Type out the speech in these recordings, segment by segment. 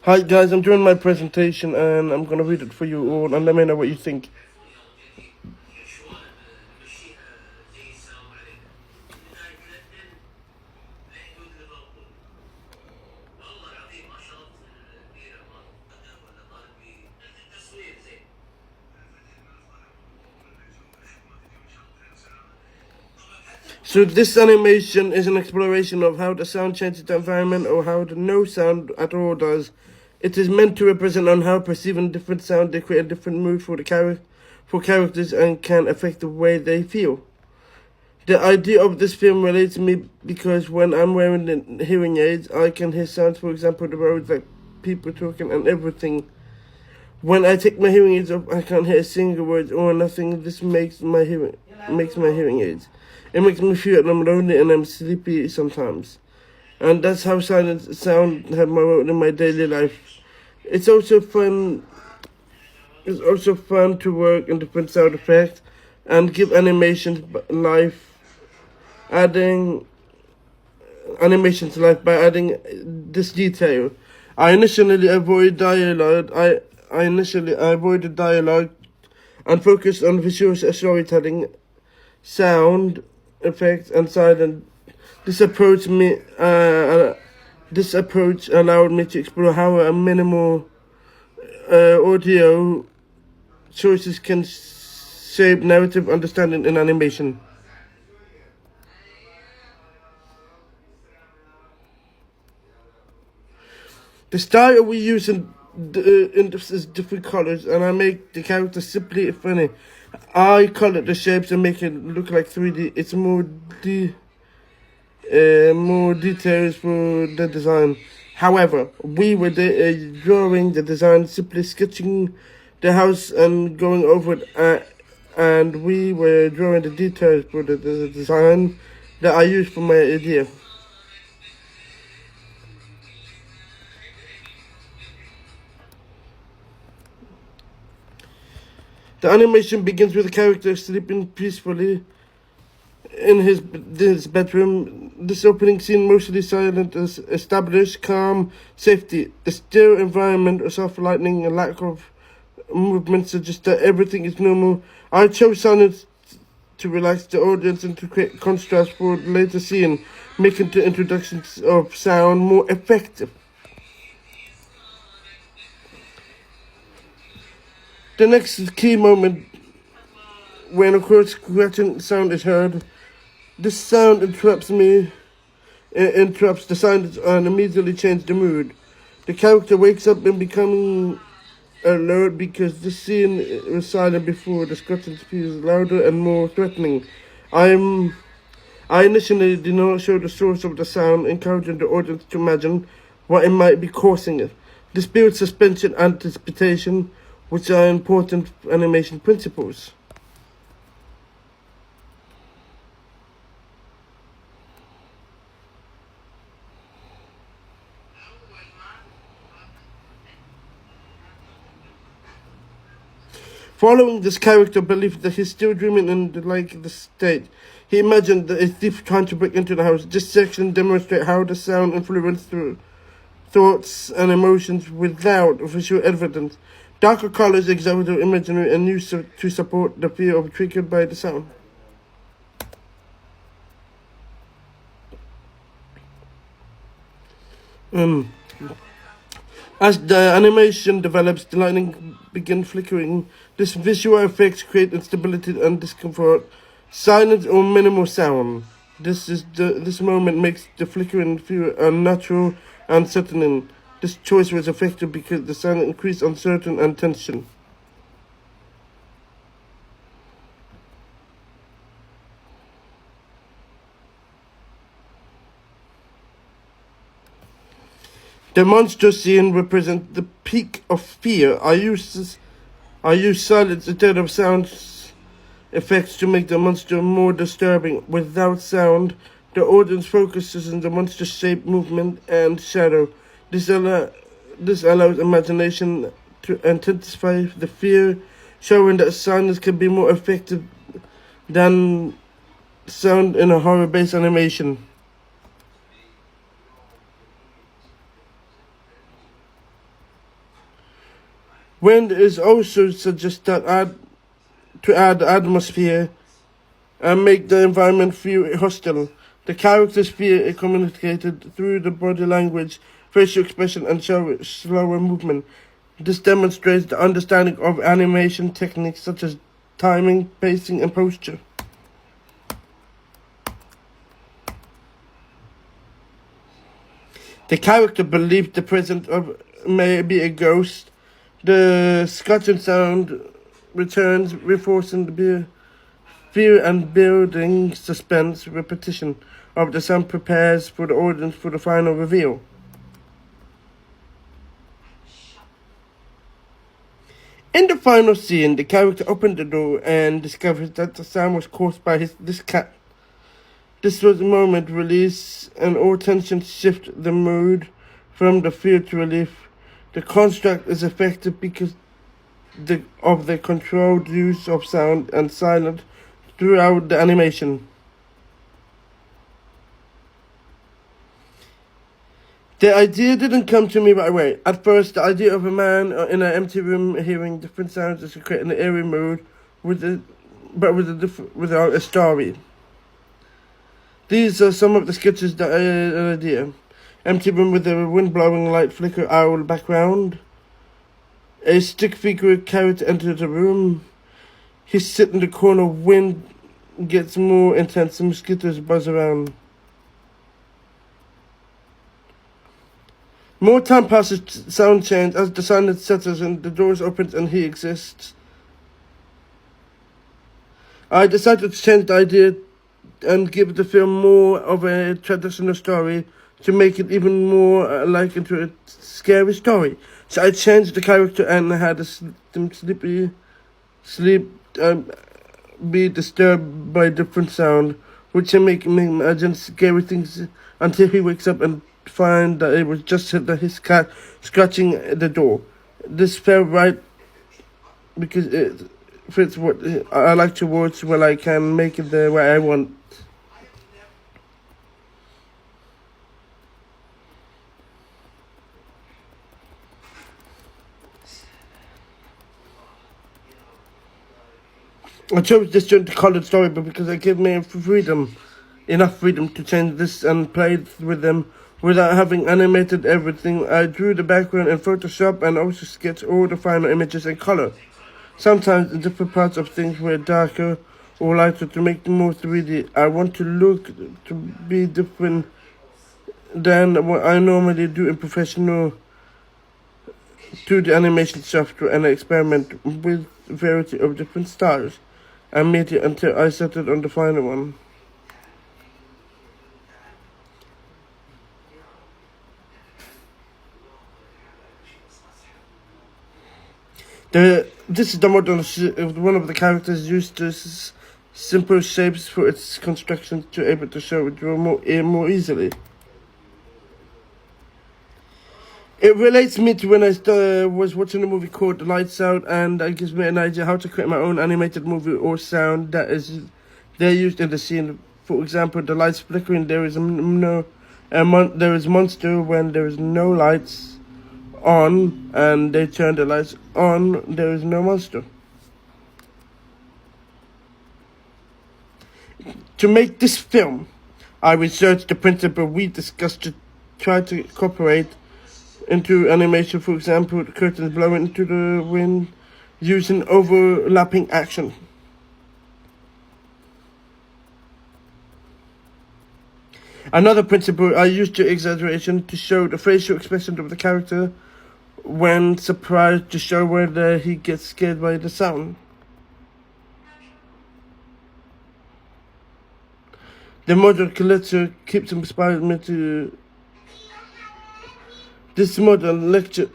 Hi guys, I'm doing my presentation and I'm gonna read it for you all and let me know what you think. So this animation is an exploration of how the sound changes the environment or how the no sound at all does. It is meant to represent on how perceiving different sound they create a different mood for for characters and can affect the way they feel. The idea of this film relates to me because when I'm wearing the hearing aids, I can hear sounds, for example, the roads, like people talking and everything. When I take my hearing aids off, I can't hear a single word or nothing. This makes my hearing aids. It makes me feel that I'm lonely and I'm sleepy sometimes. And that's how silent sound have my role in my daily life. It's also fun. It's also fun to work in different sound effects and give animations life, adding animation to life by adding this detail. I initially avoid dialogue. I initially avoided dialogue and focused on visual storytelling, sound effects, and silence. This approach me. This approach allowed me to explore how a minimal audio choices can shape narrative understanding in animation. The style we use in this is different colors, and I make the characters simply funny. I color the shapes and make it look like 3D. It's more details for the design. However, we were drawing the design, simply sketching the house and going over it, and we were drawing the details for the design that I used for my idea. The animation begins with the character sleeping peacefully in his bedroom. This opening scene, mostly silent, is established calm, safety. A still environment, a soft lighting, a lack of movement suggest that everything is normal. I chose silence to relax the audience and to create contrast for the later scene, making the introductions of sound more effective. The next key moment, when a scratching sound is heard, this sound interrupts the silence and immediately changes the mood. The character wakes up and becoming alert because the scene was silent before. The scratching feels louder and more threatening. I'm I initially did not show the source of the sound, encouraging the audience to imagine what it might be causing it. This builds suspense and anticipation, which are important animation principles. Following this character belief that he's still dreaming in the state, he imagined that a thief trying to break into the house. This section demonstrates how the sound influenced through thoughts and emotions without visual evidence. Darker colors exaggerate imagery and used to support the fear of triggered by the sound. Um, as the animation develops, the lightning begins flickering. This visual effects create instability and discomfort. Silence or minimal sound. This moment makes the flickering feel unnatural and unsettling. This choice was effective because the sound increased uncertainty and tension. The monster scene represents the peak of fear. I use silence instead of sound effects to make the monster more disturbing. Without sound, the audience focuses on the monster's shape, movement, and shadow. This allows imagination to intensify the fear, showing that silence can be more effective than sound in a horror-based animation. Wind is also suggested to add atmosphere and make the environment feel hostile. The characters feel communicated through the body language, facial expression, and slower movement. This demonstrates the understanding of animation techniques such as timing, pacing, and posture. The character believes the presence of may be a ghost. The scratching sound returns, reinforcing the fear and building suspense. Repetition of the sound prepares for the audience for the final reveal. In the final scene, the character opens the door and discovers that the sound was caused by this cat. This was the moment release and all tension shift the mood from the fear to relief. The construct is effective because of the controlled use of sound and silence throughout the animation. The idea didn't come to me right away. At first, the idea of a man in an empty room hearing different sounds is to create an eerie mood without a story. These are some of the sketches that I idea. Empty room with a wind blowing light flicker owl background. A stick figure character enters the room. He sits in the corner, wind gets more intense, mosquitoes buzz around. More time passes, sound change as the silence settles and the doors opens and he exists. I decided to change the idea and give the film more of a traditional story to make it even more like into a scary story. So I changed the character and had them be disturbed by different sound, which can make him imagine scary things until he wakes up and find that it was just his cat scratching the door. This felt right because it fits what I like to watch, where I can make it the way I want. I chose this to call it storybook because it gave me enough freedom to change this and play with them without having animated everything. I drew the background in Photoshop and also sketched all the final images in color. Sometimes the different parts of things were darker or lighter to make them more 3D. I want to look to be different than what I normally do in professional 2D animation software, and I experiment with a variety of different styles and media until I settled on the final one. This is the model of one of the characters used this simple shapes for its construction to able to show it more easily. It relates me to when I was watching a movie called Lights Out, and that gives me an idea how to create my own animated movie or sound that is they're used in the scene. For example, the lights flickering. There is there is monster when there is no lights on, and they turn the lights on. There is no monster. To make this film, I researched the principle we discussed to try to incorporate into animation. For example, the curtains blowing into the wind using overlapping action. Another principle I used to exaggeration to show the facial expression of the character when surprised, to show whether he gets scared by the sound. The model lecture keeps inspiring me to This model lecture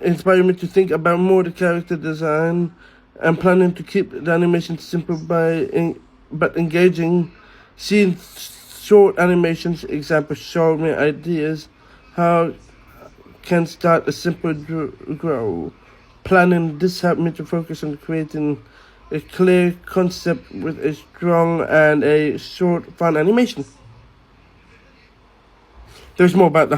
inspired me to think about more the character design and planning to keep the animation simple but engaging. Seeing short animations examples showed me ideas how can start a simple grow. Planning this helped me to focus on creating a clear concept with a strong and a short fun animation. There's more about the